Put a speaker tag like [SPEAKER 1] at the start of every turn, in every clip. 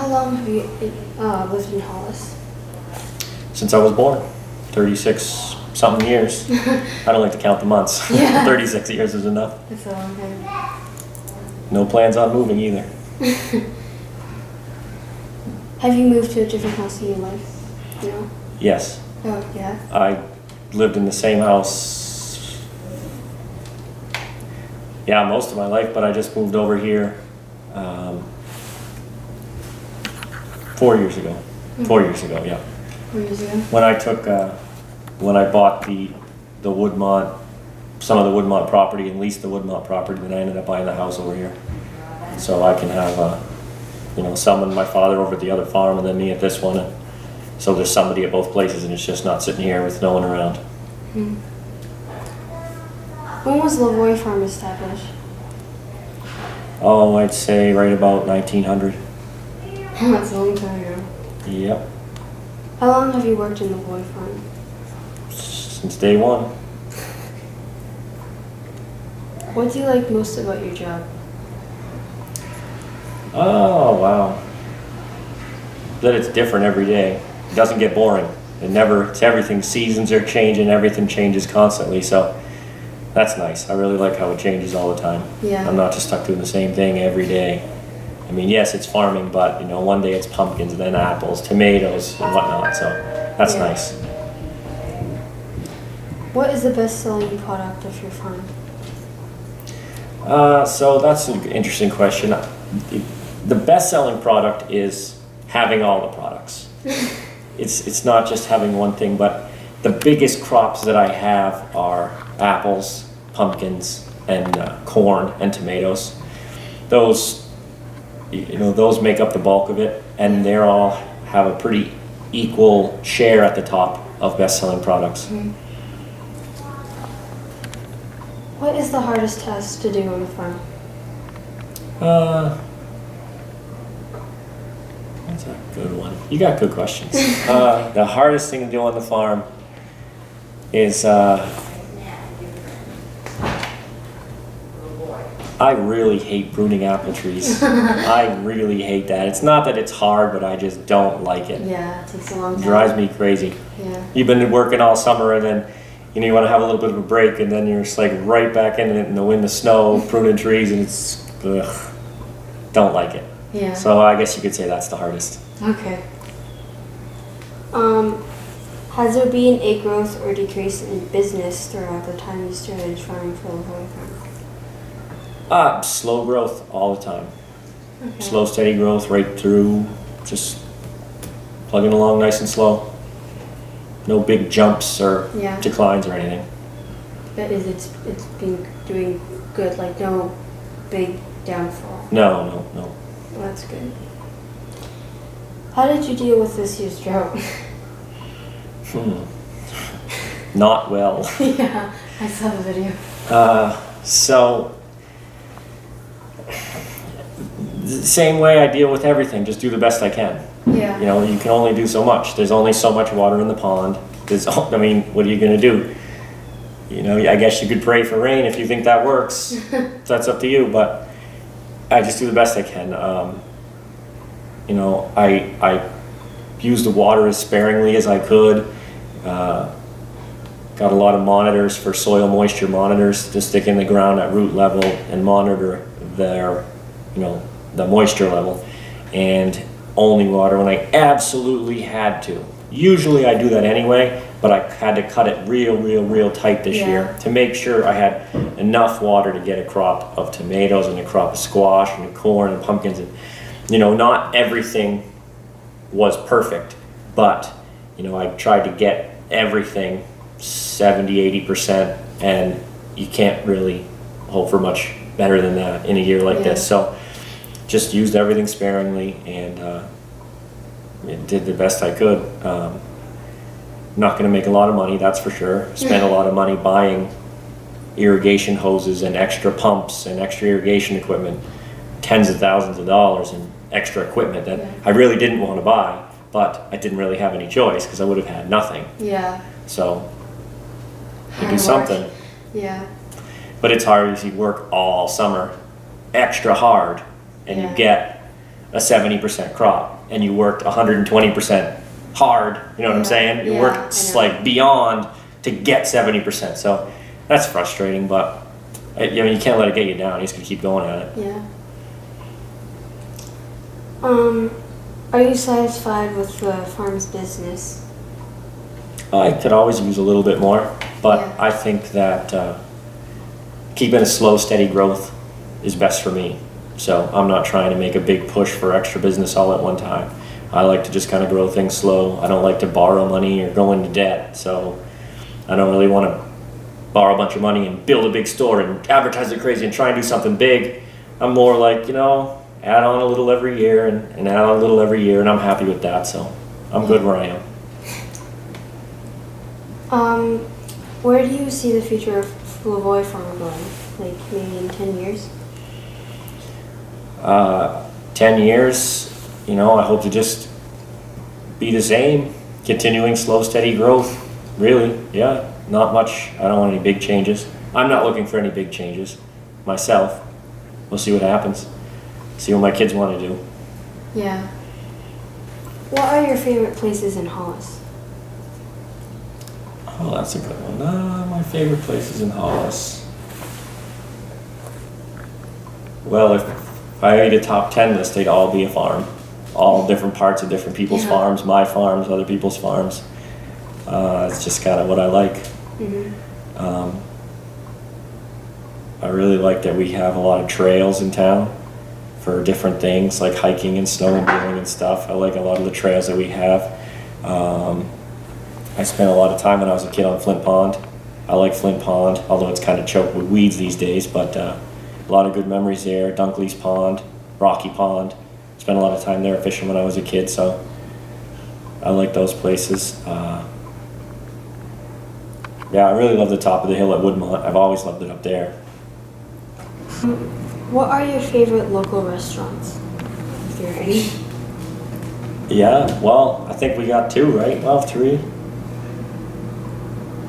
[SPEAKER 1] How long have you lived in Hollis?
[SPEAKER 2] Since I was born, 36 something years. I don't like to count the months.
[SPEAKER 1] Yeah.
[SPEAKER 2] 36 years is enough.
[SPEAKER 1] That's a long time.
[SPEAKER 2] No plans on moving either.
[SPEAKER 1] Have you moved to a different house in your life? No?
[SPEAKER 2] Yes.
[SPEAKER 1] Oh, yeah?
[SPEAKER 2] I lived in the same house, most of my life, but I just moved over here 4 years ago. 4 years ago, yeah.
[SPEAKER 1] 4 years ago?
[SPEAKER 2] When I bought the Woodmont, some of the Woodmont property and leased the Woodmont property, then I ended up buying the house over here. So I can have, someone, my father over at the other farm and then me at this one. And so there's somebody at both places and it's just not sitting here with no one around.
[SPEAKER 1] When was Lavoie Farm established?
[SPEAKER 2] Oh, I'd say right about 1900.
[SPEAKER 1] That's a long time ago.
[SPEAKER 2] Yep.
[SPEAKER 1] How long have you worked in Lavoie Farm?
[SPEAKER 2] Since day one.
[SPEAKER 1] What do you like most about your job?
[SPEAKER 2] Oh, wow. That it's different every day. It doesn't get boring. It's everything. Seasons are changing, everything changes constantly, so that's nice. I really like how it changes all the time.
[SPEAKER 1] Yeah.
[SPEAKER 2] I'm not just stuck doing the same thing every day. I mean, yes, it's farming, but one day it's pumpkins and then apples, tomatoes, and whatnot, so that's nice.
[SPEAKER 1] What is the best-selling product of your farm?
[SPEAKER 2] So that's an interesting question. The best-selling product is having all the products. It's not just having one thing, but the biggest crops that I have are apples, pumpkins, and corn and tomatoes. Those make up the bulk of it, and they all have a pretty equal share at the top of best-selling products.
[SPEAKER 1] What is the hardest task to do on the farm?
[SPEAKER 2] That's a good one. You got good questions. The hardest thing to do on the farm is I really hate pruning apple trees. I really hate that. It's not that it's hard, but I just don't like it.
[SPEAKER 1] Yeah, it takes a long time.
[SPEAKER 2] It drives me crazy.
[SPEAKER 1] Yeah.
[SPEAKER 2] You've been working all summer and then you want to have a little bit of a break and then you're just like right back in it in the wind, the snow, pruning trees, and it's don't like it.
[SPEAKER 1] Yeah.
[SPEAKER 2] So I guess you could say that's the hardest.
[SPEAKER 1] Okay. Has there been a growth or decrease in business throughout the time you started farming for Lavoie Farm?
[SPEAKER 2] Slow growth all the time.
[SPEAKER 1] Okay.
[SPEAKER 2] Slow, steady growth right through, just plugging along nice and slow. No big jumps or declines or anything.
[SPEAKER 1] But it's been doing good, like no big downfall?
[SPEAKER 2] No.
[SPEAKER 1] Well, that's good. How did you deal with this year's drought?
[SPEAKER 2] Not well.
[SPEAKER 1] Yeah, I saw the video.
[SPEAKER 2] So, the same way I deal with everything, just do the best I can.
[SPEAKER 1] Yeah.
[SPEAKER 2] You can only do so much. There's only so much water in the pond. What are you going to do? I guess you could pray for rain if you think that works. That's up to you, but I just do the best I can. I used the water as sparingly as I could. Got a lot of monitors for soil moisture monitors to stick in the ground at root level and monitor the moisture level, and only water when I absolutely had to. Usually I do that anyway, but I had to cut it real tight this year to make sure I had enough water to get a crop of tomatoes and a crop of squash and corn and pumpkins. And not everything was perfect, but I tried to get everything 70-80%, and you can't really hope for much better than that in a year like this. So just used everything sparingly and did the best I could. Not going to make a lot of money, that's for sure. Spent a lot of money buying irrigation hoses and extra pumps and extra irrigation equipment, tens of thousands of dollars in extra equipment that I really didn't want to buy, but I didn't really have any choice because I would have had nothing.
[SPEAKER 1] Yeah.
[SPEAKER 2] So you do something.
[SPEAKER 1] Yeah.
[SPEAKER 2] But it's hard if you work all summer extra hard and you get a 70% crop. and you worked 120% hard, you know what I'm saying? You
[SPEAKER 1] Yeah,
[SPEAKER 2] worked
[SPEAKER 1] I know.
[SPEAKER 2] like beyond to get 70%. So that's frustrating, but I mean, you can't let it get you down. You just gotta keep going at it.
[SPEAKER 1] Yeah. Are you satisfied with the farm's business?
[SPEAKER 2] I could always use a little bit more, but
[SPEAKER 1] Yeah.
[SPEAKER 2] I think that keeping a slow, steady growth is best for me. So I'm not trying to make a big push for extra business all at one time. I like to just kind of grow things slow. I don't like to borrow money or go into debt. So I don't really want to borrow a bunch of money and build a big store and advertise it crazy and try and do something big. I'm more like, add on a little every year and add on a little every year, and I'm happy with that. So I'm good where I am.
[SPEAKER 1] Where do you see the future of Lavoie Farm going? Like maybe in 10 years?
[SPEAKER 2] 10 years, I hope to just be the same, continuing slow, steady growth. Really, yeah, not much. I don't want any big changes. I'm not looking for any big changes myself. We'll see what happens. See what my kids want to do.
[SPEAKER 1] Yeah. What are your favorite places in Hollis?
[SPEAKER 2] Oh, that's a good one. My favorite places in Hollis. Well, if I made a top 10 list, they'd all be a farm. All different parts of different people's farms, my farms, other people's farms. It's just kind of what I like. I really like that we have a lot of trails in town for different things like hiking and snowmobiling and stuff. I like a lot of the trails that we have. I spent a lot of time when I was a kid on Flint Pond. I like Flint Pond, although it's kind of choked with weeds these days, but a lot of good memories there. Dunkley's Pond, Rocky Pond. Spent a lot of time there fishing when I was a kid, so I like those places. Yeah, I really love the top of the hill at Woodmont. I've always loved it up there.
[SPEAKER 1] What are your favorite local restaurants? If there are any.
[SPEAKER 2] Yeah, well, I think we got 2, right? Well, 3.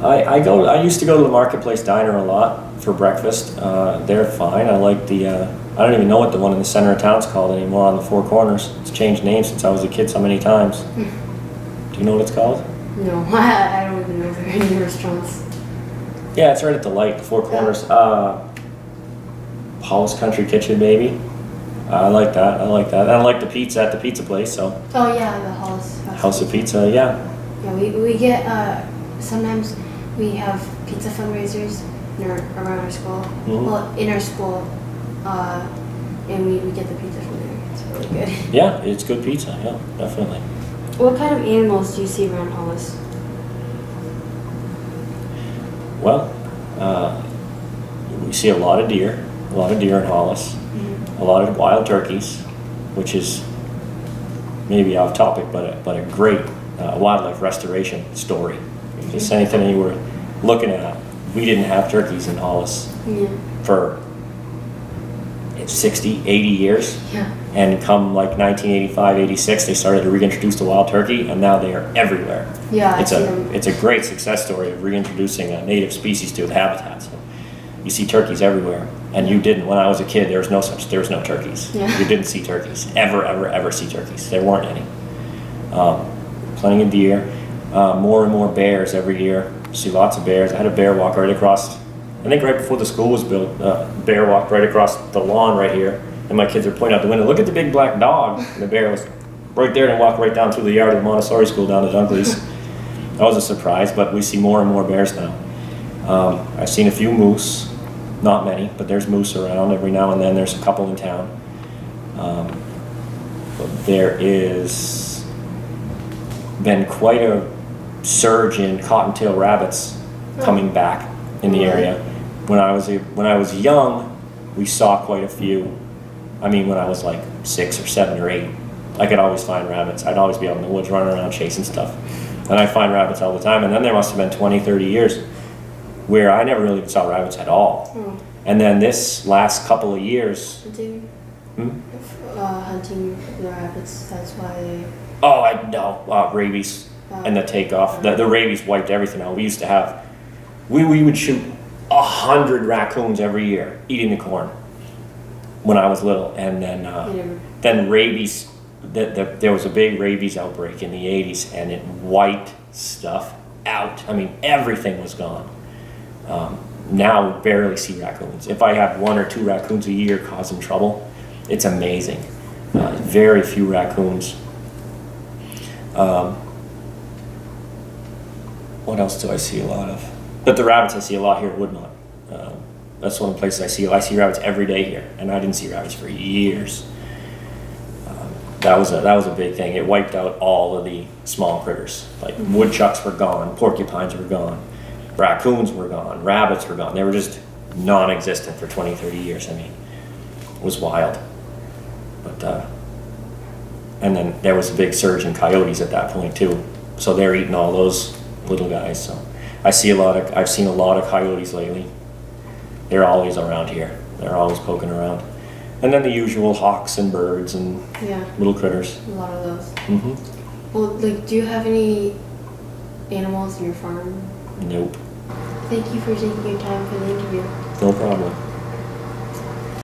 [SPEAKER 2] I used to go to the Marketplace Diner a lot for breakfast. They're fine. I like I don't even know what the one in the center of town's called anymore on the Four Corners. It's changed names since I was a kid so many times. Do you know what it's called?
[SPEAKER 1] No, I don't even know if there are any restaurants.
[SPEAKER 2] Yeah, it's right at the light, the Four Corners. Hollis Country Kitchen, maybe. I like that. And I like the pizza at the pizza place, so.
[SPEAKER 1] Oh yeah, the Hollis
[SPEAKER 2] House of Pizza, yeah.
[SPEAKER 1] Yeah, we get, sometimes we have pizza fundraisers around our school. Well, in our school, and we get the pizza from there. It's really good.
[SPEAKER 2] Yeah, it's good pizza, yeah, definitely.
[SPEAKER 1] What kind of animals do you see around Hollis?
[SPEAKER 2] Well, we see a lot of deer in Hollis, a lot of wild turkeys, which is maybe off topic, but a great wildlife restoration story. Just anything you were looking at, we didn't have turkeys in Hollis for 60, 80 years.
[SPEAKER 1] Yeah.
[SPEAKER 2] And come like 1985, 86, they started to reintroduce the wild turkey, and now they are everywhere.
[SPEAKER 1] Yeah,
[SPEAKER 2] It's a great success story of reintroducing a native species to the habitat. So you see turkeys everywhere, and you didn't. When I was a kid, there was no turkeys.
[SPEAKER 1] Yeah.
[SPEAKER 2] You didn't see turkeys. Ever see turkeys. There weren't any. Plenty of deer. More and more bears every year. You see lots of bears. I had a bear walk right across, I think right before the school was built, bear walked right across the lawn right here. And my kids are pointing out the window, look at the big black dog. And the bear was right there and walked right down through the yard of the Montessori School down to Dunkley's. That was a surprise, but we see more and more bears now. I've seen a few moose, not many, but there's moose around. Every now and then there's a couple in town. But there is been quite a surge in cottontail rabbits coming back in the area. When I was young, we saw quite a few. I mean, when I was like 6 or 7 or 8, I could always find rabbits. I'd always be out in the woods running around chasing stuff. And I'd find rabbits all the time. And then there must have been 20, 30 years where I never really saw rabbits at all. And then this last couple of years...
[SPEAKER 1] Hunting the rabbits, that's why they...
[SPEAKER 2] Oh, I know. Rabies and the takeoff. The rabies wiped everything out. We used to have... We would shoot 100 raccoons every year eating the corn when I was little, and then rabies there was a big rabies outbreak in the 80s, and it wiped stuff out. I mean, everything was gone. Now we barely see raccoons. If I have 1 or 2 raccoons a year causing trouble, it's amazing. Very few raccoons. What else do I see a lot of? But the rabbits I see a lot here at Woodmont. That's one of the places I see. I see rabbits every day here, and I didn't see rabbits for years. That was a big thing. It wiped out all of the small critters. Like woodchucks were gone, porcupines were gone, raccoons were gone, rabbits were gone. They were just non-existent for 20, 30 years. I mean, it was wild. But and then there was a big surge in coyotes at that point too. So they're eating all those little guys. So I've seen a lot of coyotes lately. They're always around here. They're always poking around. And then the usual hawks and birds and little critters.
[SPEAKER 1] A lot of those.
[SPEAKER 2] Mm-hmm.
[SPEAKER 1] Well, like, do you have any animals in your farm?
[SPEAKER 2] Nope.
[SPEAKER 1] Thank you for taking your time for the interview.
[SPEAKER 2] No problem.